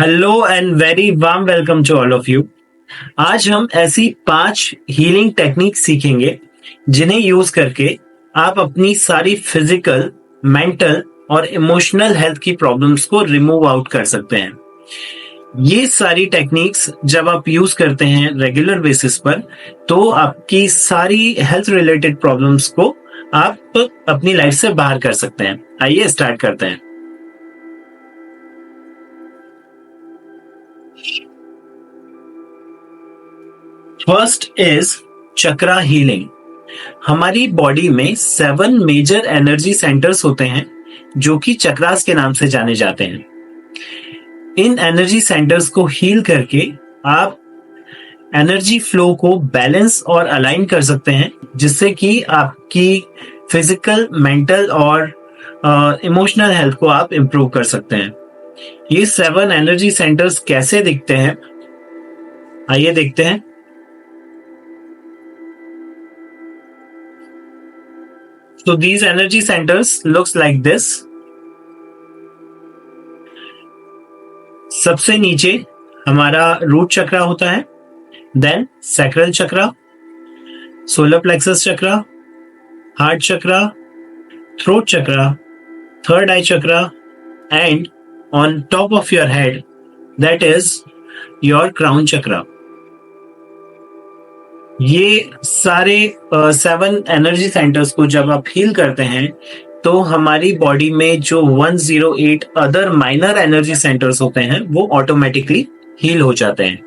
Hello and very warm welcome to all of you. आज हम ऐसी 5 हीलिंग टेक्निक सीखेंगे जिन्हें यूज करके आप अपनी सारी फिजिकल, मेंटल और इमोशनल हेल्थ की प्रॉब्लम्स को रिमूव आउट कर सकते हैं। ये सारी टेक्निक्स जब आप यूज करते हैं रेगुलर बेसिस पर तो आपकी सारी हेल्थ रिलेटेड प्रॉब्लम्स को आप अपनी लाइफ से बाहर कर सकते हैं। आइए स्टार्ट करते हैं। First is chakra healing. हमारी बॉडी में 7 मेजर एनर्जी सेंटर्स होते हैं जो कि चक्रास के नाम से जाने जाते हैं। इन एनर्जी सेंटर्स को हील करके आप एनर्जी फ्लो को बैलेंस और अलाइन कर सकते हैं, जिससे कि आपकी फिजिकल, मेंटल और इमोशनल हेल्थ को आप इंप्रूव कर सकते हैं। ये 7 एनर्जी सेंटर्स कैसे दिखते हैं, आइए देखते हैं। So these energy centers looks like this. सबसे नीचे हमारा रूट चक्रा होता है, then sacral chakra, solar plexus chakra, heart chakra, throat chakra, third eye chakra and on top of your head that is your crown chakra. ये सारे 7 एनर्जी सेंटर्स को जब आप हील करते हैं तो हमारी बॉडी में जो 108 अदर माइनर एनर्जी सेंटर्स होते हैं वो ऑटोमेटिकली हील हो जाते हैं।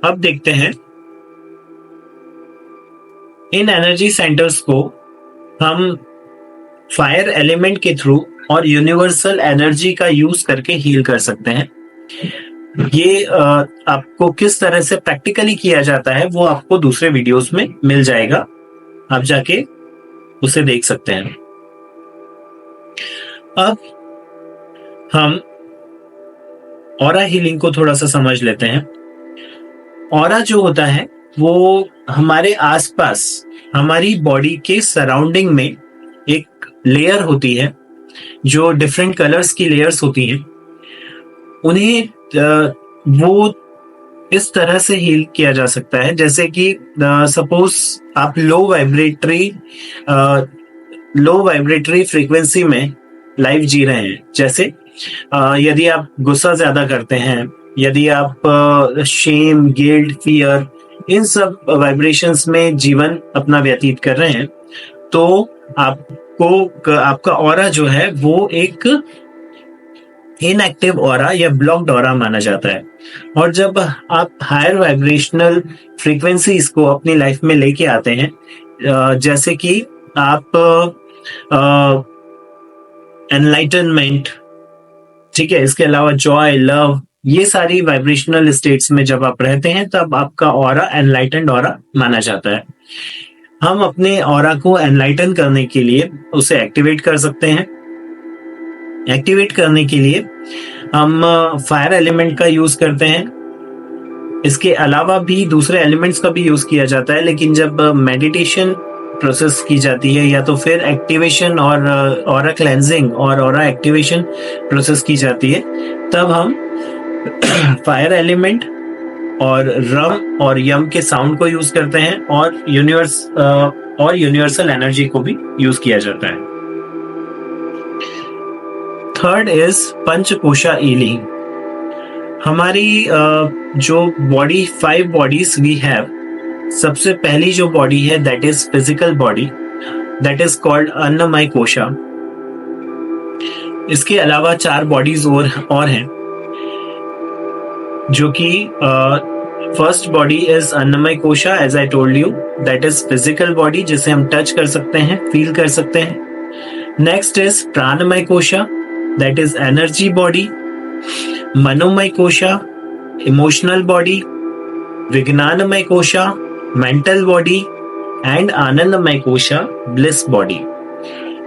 अब देखते हैं इन एनर्जी सेंटर्स को हम फायर एलिमेंट के थ्रू और यूनिवर्सल एनर्जी का यूज करके हील कर सकते हैं। ये आपको किस तरह से प्रैक्टिकली किया जाता है वो आपको दूसरे वीडियोस में मिल जाएगा, आप जाके उसे देख सकते हैं। अब हम ऑरा हीलिंग को थोड़ा सा समझ लेते हैं। ऑरा जो होता है वो हमारे आसपास, हमारी बॉडी के सराउंडिंग में एक लेयर होती है जो डिफरेंट कलर्स की लेयर्स होती हैं। उन्हें वो इस तरह से हील किया जा सकता है जैसे कि सपोज आप लो वाइब्रेटरी फ्रीक्वेंसी में लाइफ जी रहे हैं। जैसे यदि आप गुस्सा ज्यादा करते हैं, यदि आप शेम, गिल्ट, फियर, इन सब वाइब्रेशंस में जीवन अपना व्यतीत कर रहे हैं तो आपका ऑरा जो है वो एक इनएक्टिव ऑरा या ब्लॉक्ड ऑरा माना जाता है। और जब आप हायर वाइब्रेशनल फ्रीक्वेंसीज को अपनी लाइफ में लेके आते हैं, जैसे कि आप एनलाइटनमेंट, ठीक है, इसके अलावा जॉय, लव, ये सारी वाइब्रेशनल स्टेट्स में जब आप रहते हैं तब आपका ऑरा एनलाइटेंड ऑरा माना जाता है। हम अपने ऑरा को एनलाइटन करने के लिए उसे एक्टिवेट कर सकते हैं। एक्टिवेट करने के लिए हम फायर एलिमेंट का यूज करते हैं। इसके अलावा भी दूसरे एलिमेंट्स का भी यूज किया जाता है, लेकिन जब मेडिटेशन प्रोसेस की जाती है या तो फिर एक्टिवेशन और ऑरा क्लेंजिंग और ऑरा एक्टिवेशन प्रोसेस की जाती है तब हम फायर एलिमेंट और रम और यम के साउंड को यूज करते हैं और यूनिवर्सल एनर्जी को भी यूज किया जाता है। Third is panchakosha healing. हमारी जो बॉडी, 5 बॉडीज वी हैव, सबसे पहली जो बॉडी है that is physical body, that is called annamaya kosha. इसके अलावा 4 बॉडीज और हैं जो कि first body is annamaya kosha, as I told you, that is physical body जिसे हम टच कर सकते हैं, फील कर सकते हैं। Next is pranamaya kosha, that is energy body, Manomay kosha, emotional body, विज्ञानमय कोशा, mental body and आनंदमय कोशा, bliss body।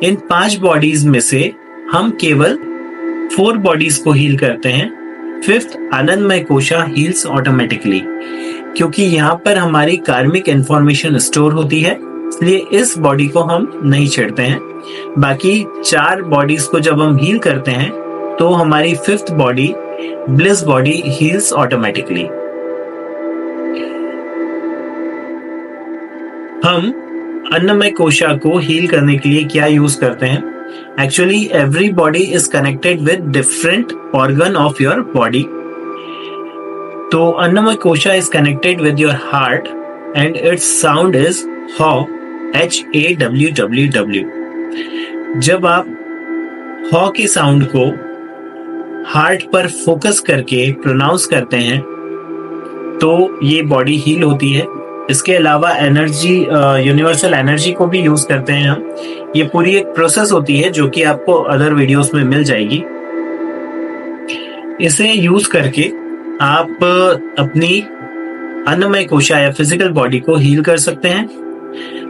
इन 5 बॉडीज में से हम केवल 4 बॉडीज को हील करते हैं। 5th आनंदमय कोशा हील्स ऑटोमेटिकली, क्योंकि यहाँ पर हमारी कार्मिक इंफॉर्मेशन स्टोर होती है इसलिए इस बॉडी को हम नहीं छेड़ते हैं। बाकी 4 बॉडीज को जब हम हील करते हैं तो हमारी 5th body, bliss body, heels automatically. हम अन्नमय कोशा को हील करने के लिए क्या यूज करते हैं? Actually every body is connected with different organ of your body. तो annamaya kosha is connected with your heart and its sound is haw, HAWWW। जब आप हॉ के साउंड को हार्ट पर फोकस करके प्रोनाउंस करते हैं तो ये बॉडी हील होती है। इसके अलावा एनर्जी, यूनिवर्सल एनर्जी को भी यूज करते हैं हम। ये पूरी एक प्रोसेस होती है जो कि आपको अदर वीडियोस में मिल जाएगी। इसे यूज करके आप अपनी अन्नमय कोशा या फिजिकल बॉडी को हील कर सकते हैं।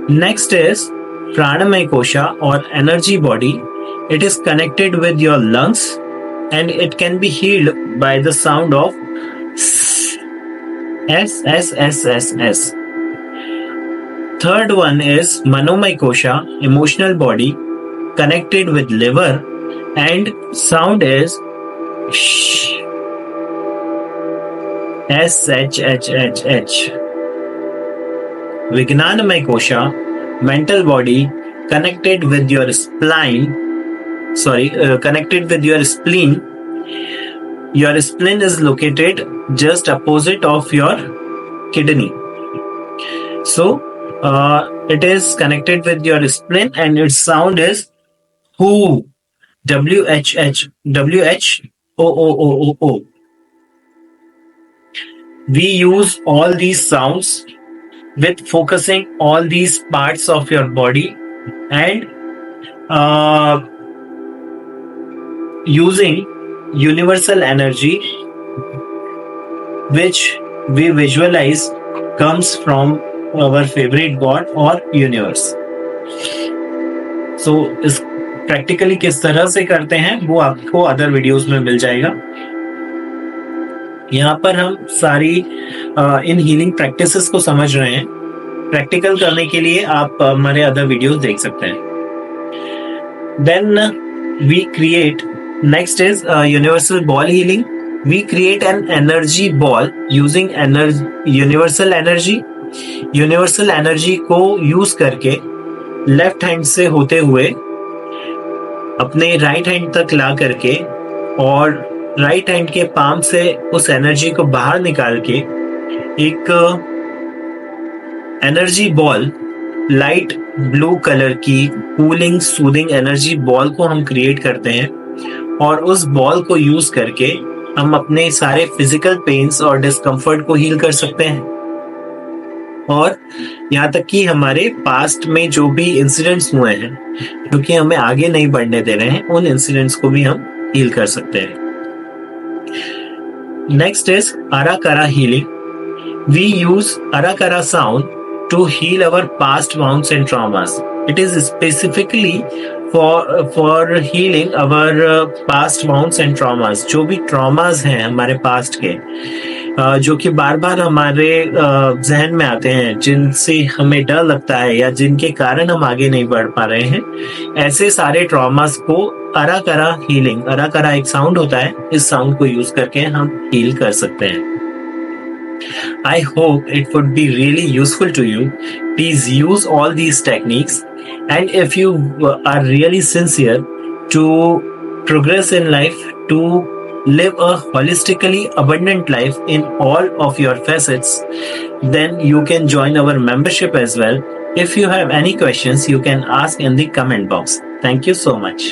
नेक्स्ट इज प्राणमय कोशा और energy body. It is connected with your lungs and it can be healed by the sound of S S S S S। Third one is Manomay Kosha, emotional body, connected with liver, and sound is sh, SHHHH. Vijnanamay Kosha, mental body, connected with your spleen. Connected with your spleen. Your spleen is located just opposite of your kidney. So, it is connected with your spleen and its sound is who, WHHWHOOOOO. We use all these sounds with focusing all these parts of your body and using universal energy which we visualize comes from our favorite god or universe. So इस practically किस तरह से करते हैं वो आपको other videos में मिल जाएगा। यहाँ पर हम सारी इन हीलिंग प्रैक्टिसेस को समझ रहे हैं। प्रैक्टिकल करने के लिए आप हमारे अदर वीडियोस देख सकते हैं। Then we create, next is universal ball healing. We create an energy ball using universal energy. Universal energy को यूज करके लेफ्ट हैंड से होते हुए अपने राइट हैंड तक ला करके और राइट हैंड के पाम से उस एनर्जी को बाहर निकाल के एक energy ball, light blue colour की कूलिंग सूदिंग एनर्जी बॉल को हम क्रिएट करते हैं और उस बॉल को यूज करके हम अपने सारे फिजिकल पेन्स और डिस्कम्फर्ट को हील कर सकते हैं। और यहाँ तक कि हमारे पास्ट में जो भी इंसिडेंट्स हुए हैं जो कि हमें आगे नहीं बढ़ने दे रहे हैं, उन इंसिडेंट्स को भी हम हील कर सकते हैं। Next is arakara healing. We use arakara sound to heal our past wounds and traumas. It is specifically for healing our past wounds and traumas. जो भी ट्रॉमास हैं हमारे पास्ट के, जो कि बार बार हमारे जहन में आते हैं, जिनसे हमें डर लगता है या जिनके कारण हम आगे नहीं बढ़ पा रहे हैं, ऐसे सारे ट्रॉमास को अराकारा हीलिंग, अराकारा एक साउंड होता है, इस साउंड को यूज करके हम हील कर सकते हैं। I hope it would be really useful to you. Please use all these techniques, and if you are really sincere to progress in life, to live a holistically abundant life in all of your facets, then you can join our membership as well. If you have any questions, you can ask in the comment box. Thank you so much.